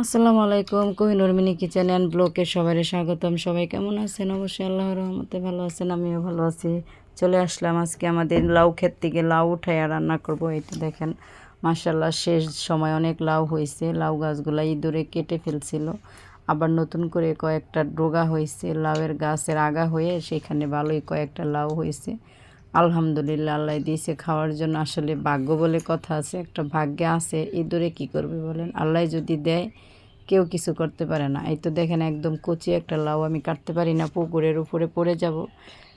আসসালামু আলাইকুম, Kohinoor mini kitchen and ব্লগে সবাই স্বাগতম। সবাই কেমন আছেন? অবশ্যই আল্লাহর রহমতে ভালো আছেন, আমিও ভালো আছি। চলে আসলাম আজকে আমাদের লাউ ক্ষেত থেকে লাউ উঠাইয়া রান্না করব। এটা দেখেন, মাশাল্লাহ শেষ সময় অনেক লাউ হয়েছে। লাউ গাছগুলা ইঁদুরে কেটে ফেলছিল, আবার নতুন করে কয়েকটা ডোগা হয়েছে। লাউয়ের গাছের আগা হয়ে সেখানে ভালোই কয়েকটা লাউ হয়েছে। আলহামদুলিল্লাহ, আল্লাহ দিয়েছে খাওয়ার জন্য। আসলে ভাগ্য বলে কথা আছে, একটা ভাগ্যে আছে। ইঁদুরে কি করবে বলেন, আল্লাহ যদি দেয় কেউ কিছু করতে পারে না। এই তো দেখেন, একদম কচি একটা লাউ, আমি কাটতে পারি না, পুকুরের উপরে পড়ে যাব।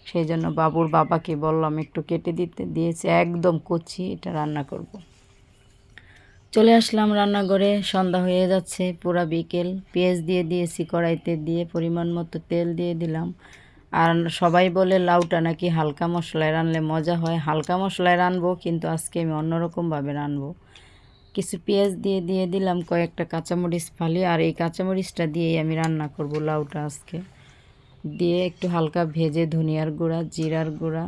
সেই জন্য বাবুর বাবাকে বললাম একটু কেটে দিয়েছে, একদম কচি। এটা রান্না করব। চলে আসলাম রান্নাঘরে, সন্ধ্যা হয়ে যাচ্ছে, পুরা বিকেল। পেঁয়াজ দিয়ে দিয়েছি কড়াইতে, দিয়ে পরিমাণ মতো তেল দিয়ে দিলাম। আর সবাই বলে লাউটা নাকি হালকা মশলায় রানলে মজা হয়। হালকা মশলায় রানবো, কিন্তু আজকে আমি অন্যরকমভাবে রানবো। কিছু পেঁয়াজ দিয়ে দিলাম, কয়েকটা কাঁচামরিচ ফালি, আর এই কাঁচামরিচটা দিয়েই আমি রান্না করব লাউটা আজকে। দিয়ে একটু হালকা ভেজে ধনিয়ার গুঁড়া, জিরার গুঁড়া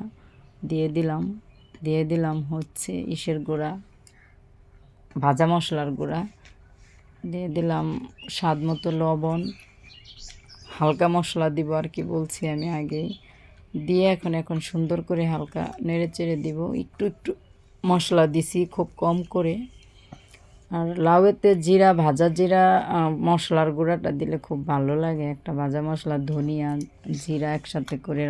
দিয়ে দিলাম হচ্ছে ইসের গুঁড়া, ভাজা মশলার গুঁড়া, দিয়ে দিলাম স্বাদ মতো লবণ, হালকা মশলা দিব আর কি বলছি আমি আগেই। দিয়ে এখন সুন্দর করে হালকা নেড়ে চেড়ে দিব। একটু একটু মশলা দিছি, খুব কম করে। আর লাউয়েতে জিরা, ভাজা জিরা, মশলার গুঁড়াটা দিলে খুব ভালো লাগে। একটা ভাজা মশলা, ধনিয়া, জিরা একসাথে করে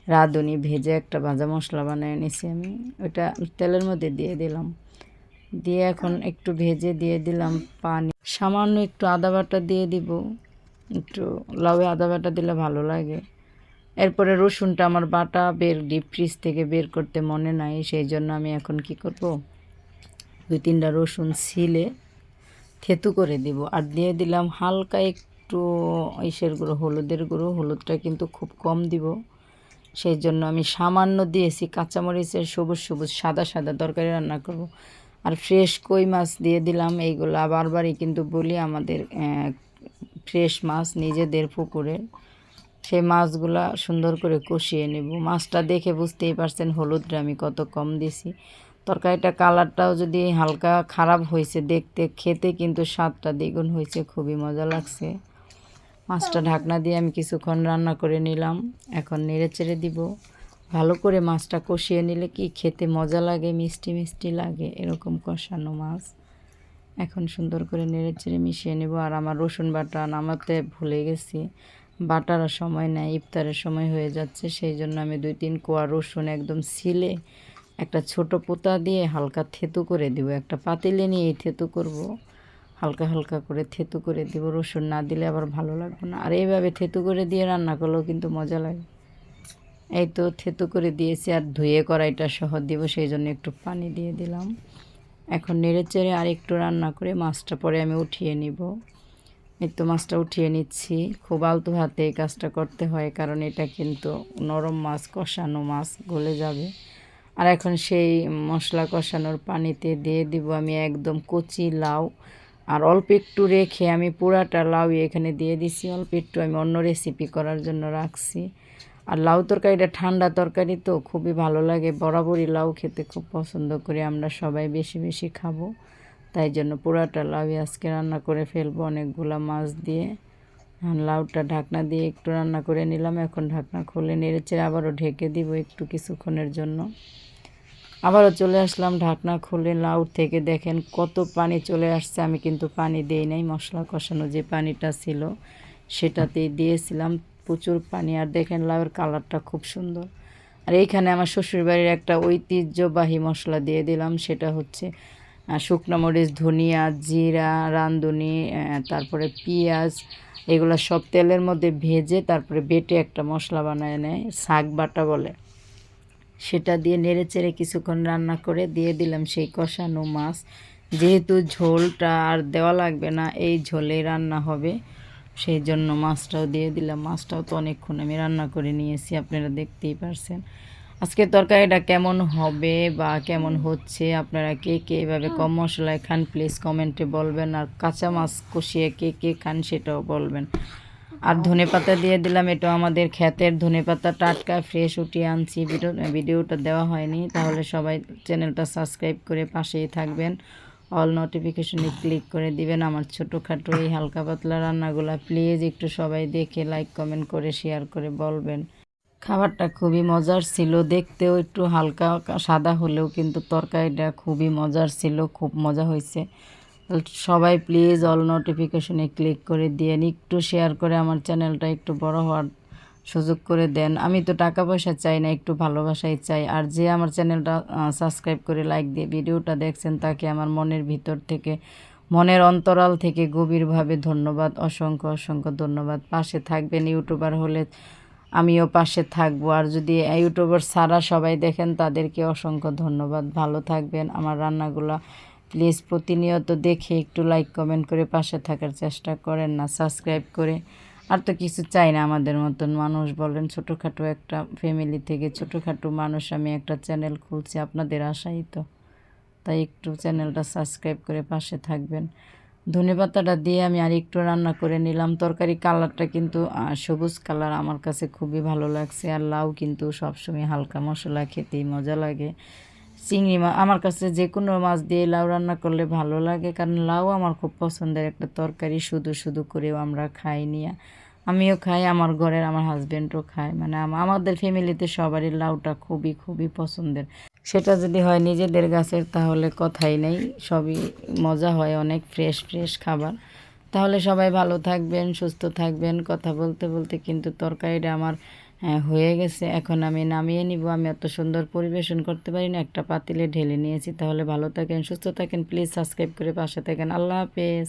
রাঁধুনি ভেজে একটা ভাজা মশলা বানিয়ে নিছি আমি। ওইটা তেলের মধ্যে দিয়ে দিলাম। দিয়ে এখন একটু ভেজে দিয়ে দিলাম পানি, সামান্য একটু আদা বাটা দিয়ে দিব। একটু লাউয়ে আদা বাটা দিলে ভালো লাগে। এরপরে রসুনটা আমার বাটা ডিপ ফ্রিজ থেকে বের করতে মনে নাই, সেই জন্য আমি এখন কি করব, 2-3টা রসুন ছিলে থেতু করে দিব। আর দিয়ে দিলাম হালকা একটু ইসের গুঁড়ো, হলুদের গুঁড়ো। হলুদটা কিন্তু খুব কম দিব, সেই জন্য আমি সামান্য দিয়েছি। কাঁচামরিচের সবুজ সবুজ, সাদা সাদা তরকারি রান্না করব। আর ফ্রেশ কই মাছ দিয়ে দিলাম। এইগুলো বারবারই কিন্তু বলি, আমাদের ফ্রেশ মাছ নিজেদের পুকুরের, সেই মাছগুলা সুন্দর করে কষিয়ে নেব। মাছটা দেখে বুঝতেই পারছেন হলুদটা আমি কত কম দিছি। তরকারিটা কালারটাও যদি হালকা খারাপ হয়েছে দেখতে, খেতে কিন্তু স্বাদটা দ্বিগুণ হয়েছে, খুবই মজা লাগছে। মাছটা ঢাকনা দিয়ে আমি কিছুক্ষণ রান্না করে নিলাম। এখন নেড়ে চেড়ে দিব। ভালো করে মাছটা কষিয়ে নিলে কি খেতে মজা লাগে, মিষ্টি মিষ্টি লাগে এরকম কষানো মাছ। এখন সুন্দর করে নেড়ে চেড়ে মিশিয়ে নেব। আর আমার রসুন বাটা নামাতে ভুলে গেছি, বাটার সময় নেই, ইফতারের সময় হয়ে যাচ্ছে। সেই জন্য আমি 2-3 কোয়া রসুন একদম ছিলে একটা ছোট পোতা দিয়ে হালকা থেতু করে দিব। একটা পাতিলে নিয়ে থেতু করব, হালকা হালকা করে থেতু করে দিব। রসুন না দিলে আবার ভালো লাগবে না। আর এইভাবে থেতু করে দিয়ে রান্না করলেও কিন্তু মজা লাগে। এই তো থেতু করে দিয়েছি, আর ধুয়ে কড়াইটা সহ দিব, সেই জন্য একটু পানি দিয়ে দিলাম। এখন নেড়ে চেড়ে আর একটু রান্না করে মাছটা পরে আমি উঠিয়ে নিব। এই তো মাছটা উঠিয়ে নিচ্ছি। খুব আলতো হাতে এই কাজটা করতে হয়, কারণ এটা কিন্তু নরম মাছ, কষানো মাছ, গলে যাবে। আর এখন সেই মশলা কষানোর পানিতে দিয়ে দিব আমি একদম কচি লাউ। আর অল্প একটু রেখে আমি পুরাটা লাউ এখানে দিয়ে দিছি, অল্প একটু আমি অন্য রেসিপি করার জন্য রাখছি। আর লাউ তরকারিটা ঠান্ডা তরকারি তো খুবই ভালো লাগে। বরাবরই লাউ খেতে খুব পছন্দ করি আমরা সবাই, বেশি বেশি খাবো। তাই জন্য পুরাটা লাউ আজকে রান্না করে ফেলবো অনেকগুলা মাছ দিয়ে। লাউটা ঢাকনা দিয়ে একটু রান্না করে নিলাম। এখন ঢাকনা খুলে নেড়েচেড়ে আবারও ঢেকে দিব একটু কিছুক্ষণের জন্য। আবারও চলে আসলাম ঢাকনা খুলে। লাউ থেকে দেখেন কত পানি চলে আসছে। আমি কিন্তু পানি দেই নাই, মশলা কষানো যে পানিটা ছিল সেটাতেই দিয়েছিলাম প্রচুর পানি। আর দেখেন লাউয়ের কালারটা খুব সুন্দর। আর এইখানে আমার শ্বশুরবাড়ির একটা ঐতিহ্যবাহী মশলা দিয়ে দিলাম, সেটা হচ্ছে শুকনো মরিচ, ধনিয়া, জিরা, রাঁধুনি, তারপরে পেঁয়াজ, এগুলো সব তেলের মধ্যে ভেজে তারপরে বেটে একটা মশলা বানায় নেয়, শাক বাটা বলে। সেটা দিয়ে নেড়ে চেড়ে কিছুক্ষণ রান্না করে দিয়ে দিলাম সেই কষানো মাছ। যেহেতু ঝোলটা আর দেওয়া লাগবে না, এই ঝোলেই রান্না হবে, সেই জন্য মাছটাও দিয়ে দিলাম। মাছটাও তো অনেকক্ষণ আমি রান্না করে নিয়েছি, আপনারা দেখতেই পারছেন। আজকে তরকারিটা কেমন হবে বা কেমন হচ্ছে, আপনারা কে কে এভাবে কম মশলায় খান প্লিজ কমেন্টে বলবেন। আর কাঁচা মাছ কষিয়ে কে কে খান সেটাও বলবেন। আর ধনেপাতা দিয়ে দিলাম, এটা আমাদের ক্ষেতের ধনেপাতা, টাটকা ফ্রেশ উঠিয়ে আনছি। ভিডিওটা দেওয়া হয়নি, তাহলে সবাই চ্যানেলটা সাবস্ক্রাইব করে পাশেই থাকবেন। অল নোটিফিকেশনে ক্লিক করে দিবেন আমার ছোটোখাটো এই হালকা পাতলা রান্নাগুলো প্লিজ একটু সবাই দেখে লাইক কমেন্ট করে শেয়ার করে বলবেন। খাবারটা খুবই মজার ছিল, দেখতেও একটু হালকা সাদা হলেও কিন্তু তরকারিটা খুবই মজার ছিল, খুব মজা হয়েছে। সবাই প্লিজ অল নোটিফিকেশনে ক্লিক করে দিয়েন, একটু শেয়ার করে আমার চ্যানেলটা একটু বড় হওয়ার সুযোগ করে দেন। আমি তো টাকা পয়সা চাই না, একটু ভালোবাসাই চাই। আর যে আমার চ্যানেলটা সাবস্ক্রাইব করে লাইক দিয়ে ভিডিওটা দেখছেন তাকে আমার মনের ভিতর থেকে, মনের অন্তরাল থেকে গভীরভাবে ধন্যবাদ, অসংখ্য অসংখ্য ধন্যবাদ। পাশে থাকবেন, ইউটিউবার হলে আমিও পাশে থাকবো। আর যদি ইউটিউবার ছাড়া সবাই দেখেন তাদেরকে অসংখ্য ধন্যবাদ। ভালো থাকবেন। আমার রান্নাগুলো প্লিজ প্রতিনিয়ত দেখে একটু লাইক কমেন্ট করে পাশে থাকার চেষ্টা করেন না, সাবস্ক্রাইব করে। আর তো কিছু চাই না, আমাদের মতন মানুষ বলেন ছোটোখাটো একটা ফ্যামিলি থেকে ছোটোখাটো মানুষ আমি একটা চ্যানেল খুলছি আপনাদের আশাই তো। তাই একটু চ্যানেলটা সাবস্ক্রাইব করে পাশে থাকবেন। ধনেপাতাটা দিয়ে আমি আর একটু রান্না করে নিলাম। তরকারি কালারটা কিন্তু সবুজ কালার, আমার কাছে খুবই ভালো লাগছে। আর লাউ কিন্তু সবসময় হালকা মশলা খেতেই মজা লাগে। চিংড়ি মাছ আমার কাছে যে কোনো মাছ দিয়ে লাউ রান্না করলে ভালো লাগে, কারণ লাউ আমার খুব পছন্দের একটা তরকারি। শুধু শুধু করেও আমরা খাই নিয়ে, আমিও খাই, আমার ঘরের আমার হাজব্যান্ডও খায়, মানে আমাদের ফ্যামিলিতে সবারই লাউটা খুবই খুবই পছন্দের। সেটা যদি হয় নিজেদের গাছের তাহলে কথাই নেই, সবই মজা হয়, অনেক ফ্রেশ ফ্রেশ খাবার। তাহলে সবাই ভালো থাকবেন, সুস্থ থাকবেন। কথা বলতে বলতে কিন্তু তরকারিটা আমার হয়ে গেছে, এখন আমি নামিয়ে নিব। আমি এত সুন্দর পরিবেশন করতে পারি না, একটা পাতিলে ঢেলে নিয়েছি। তাহলে ভালো থাকেন, সুস্থ থাকেন, প্লিজ সাবস্ক্রাইব করে পাশে থাকেন। আল্লাহ হাফেজ।